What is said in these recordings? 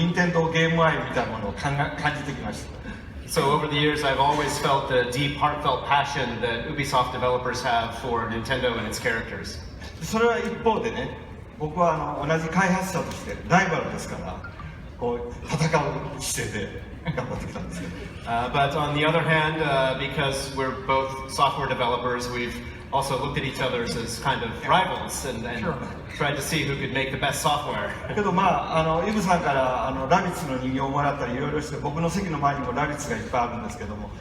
任天堂ゲーム愛みたいなものを感じてきました。So over the years, I've always felt the deep, heartfelt passion that Ubisoft developers have for Nintendo and its characters. それは一方でね、僕は同じ開発者としてライバルですから、こう戦う姿勢で頑張ってきたんですけど。But on the other hand, because we're both software developers, we've also looked at each other as kind of rivals and tried to see who could make the best software. けどイブさんからラビッツの人形をもらったりいろいろして、僕の席の前にもラビッツがいっぱいあるんですけども、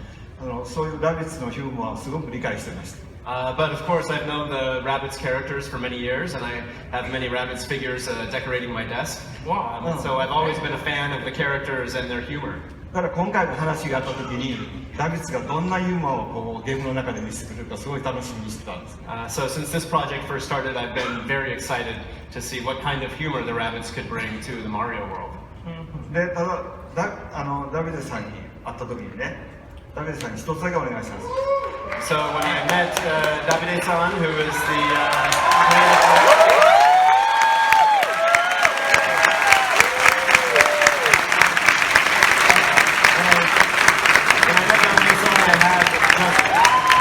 そういうラビッツのヒューモアをすごく理解してました。But of course, I've known the Rabbids characters for many years, and I have many Rabbids figures decorating my desk. Wow. So I've always been a fan of the characters and their humor. だから今回の話があった時に、ラビッツがどんなユーモアをこうゲームの中で見せてくれるかすごい楽しみにしてたんです。So since this project first started, I've been very excited to see what kind of humor the Rabbids could bring to the Mario world. で、ただダビデさんに会った時にね、ダビデさんに一つだけお願いします。So when I met Davide-san, who is the creator.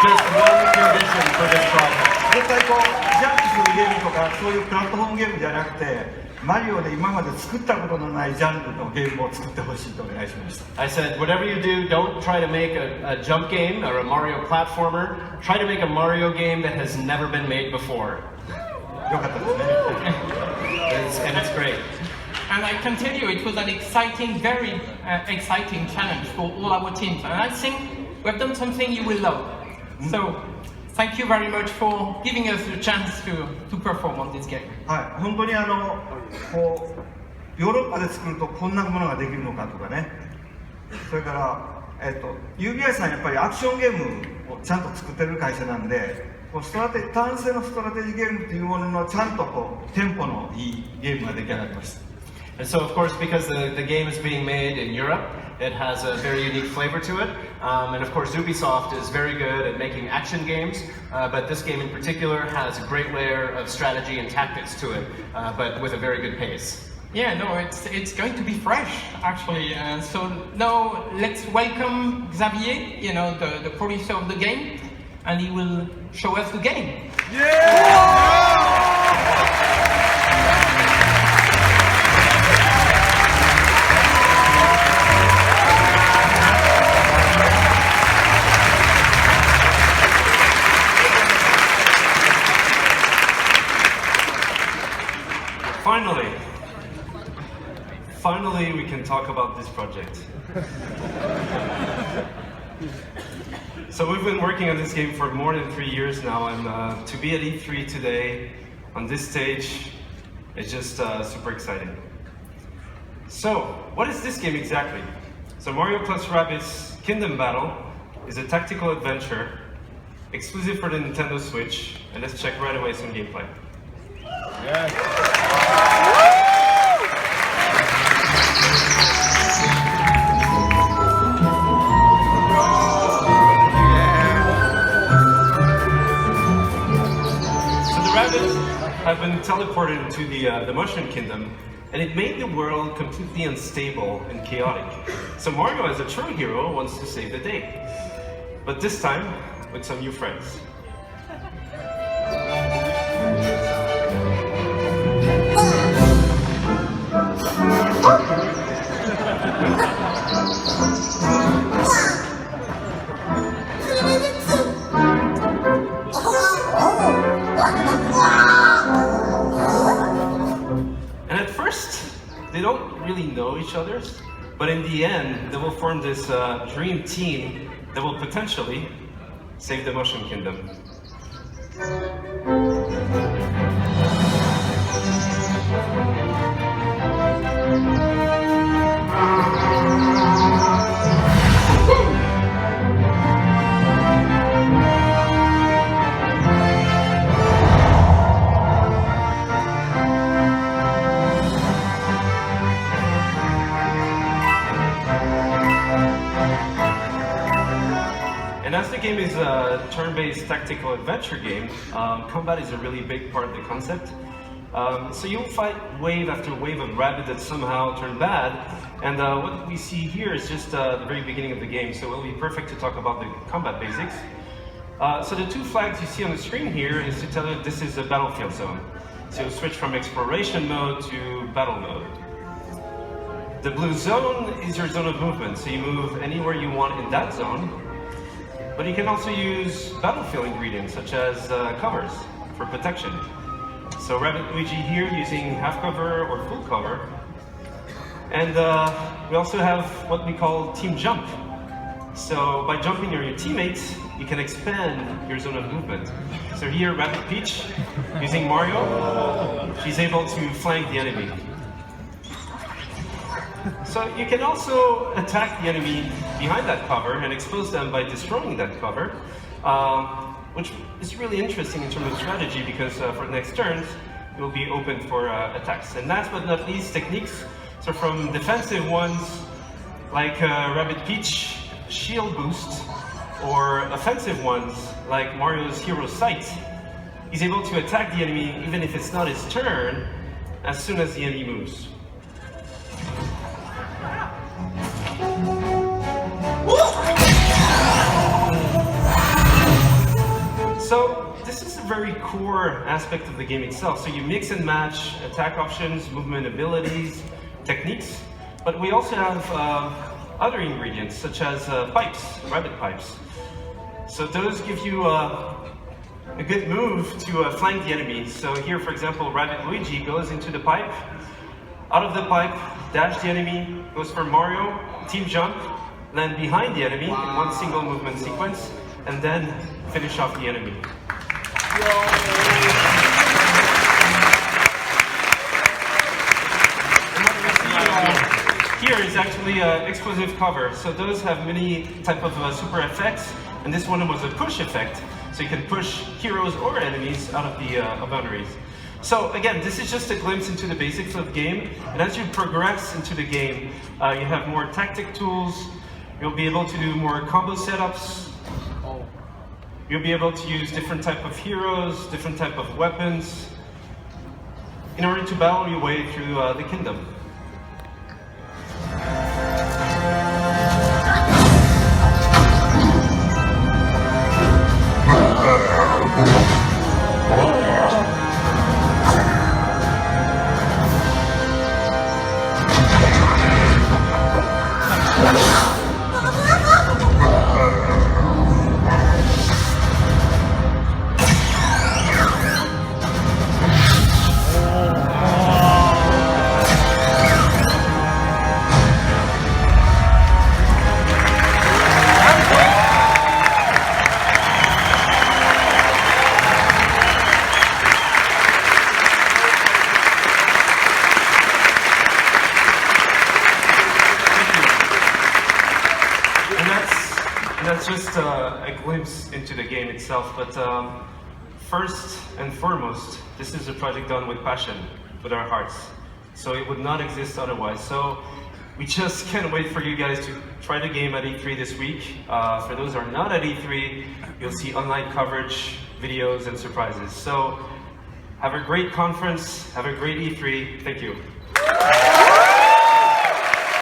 Just one condition for this project. 絶対こうジャンプするゲームとかそういうプラットフォームゲームじゃなくて、マリオで今まで作ったことのないジャンルのゲームを作ってほしいとお願いしました。I said, whatever you do, don't try to make a jump game or a Mario platformer. Try to make a Mario game that has never been made before. よかったですね。And it's great. And I can tell you, it was an exciting, very exciting challenge for all our teams. And I think we've done something you will love. So, thank you very much for giving us the chance to perform on this game. はい、本当にこうヨーロッパで作るとこんなものができるのかとかね。それからUBI さんやっぱりアクションゲームをちゃんと作ってる会社なんで、こう単性のストラテジーゲームっていうもののちゃんとこうテンポのいいゲームが出来上がりました。And so, of course, because the game is being made in Europe, it has a very unique flavor to it. And of course, Ubisoft is very good at making action games, but this game in particular has a great layer of strategy and tactics to it, but with a very good pace. Yeah, no, it's going to be fresh, actually. So now let's welcome Xavier, the producer of the game, and he will show us the game. Finally, we can talk about this project. So we've been working on this game for more than 3 years now, and to be at E3 today, on this stage, is just super exciting. So, what is this game exactly? So Mario+Rabbids Kingdom Battle is a tactical adventure, exclusive for the Nintendo Switch, and let's check right away some gameplay. Have been teleported to the Mushroom Kingdom, and it made the world completely unstable and chaotic. So Mario, as a true hero, wants to save the day, but this time with some new friends. They don't really know each other, but in the end, they will form this dream team that will potentially save the Mushroom Kingdom. And as the game is a turn-based tactical adventure game, combat is a really big part of the concept. So you'll fight wave after wave of rabbit that somehow turn bad, and what we see here is just the very beginning of the game, so it will be perfect to talk about the combat basics. So the two flags you see on the screen here is to tell you this is a battlefield zone. So you'll switch from exploration mode to battle mode. The blue zone is your zone of movement, so you move anywhere you want in that zone, but you can also use battlefield ingredients such as covers for protection. So Rabbid Luigi here using half cover or full cover. And we also have what we call team jump. So by jumping near your teammates, you can expand your zone of movement. So here, Rabbid Peach, using Mario, she's able to flank the enemy. So you can also attack the enemy behind that cover and expose them by destroying that cover, which is really interesting in terms of strategy because for the next turns, it will be open for attacks. And last but not least, techniques. So from defensive ones, like Rabbid Peach shield boost, or offensive ones, like Mario's Hero Sight, he's able to attack the enemy even if it's not his turn, as soon as the enemy moves. So this is a very core aspect of the game itself. So you mix and match attack options, movement abilities, techniques, but we also have other ingredients such as pipes, rabbit pipes. So those give you a good move to flank the enemy. So here, for example, Rabbid Luigi goes into the pipe, out of the pipe, dash the enemy, goes for Mario, team jump, land behind the enemy in one single movement sequence, and then finish off the enemy. Here is actually an explosive cover. So those have many type of super effects, and this one was a push effect. So you can push heroes or enemies out of the boundaries. So again, this is just a glimpse into the basics of the game, and as you progress into the game, you have more tactic tools, you'll be able to do more combo setups, you'll be able to use different type of heroes, different type of weapons, in order to battle your way through the kingdom. That's just a glimpse into the game itself, but first and foremost, this is a project done with passion, with our hearts. So it would not exist otherwise. So we just can't wait for you guys to try the game at E3 this week. For those who are not at E3, you'll see online coverage, videos, and surprises. So have a great conference, have a great E3. Thank you.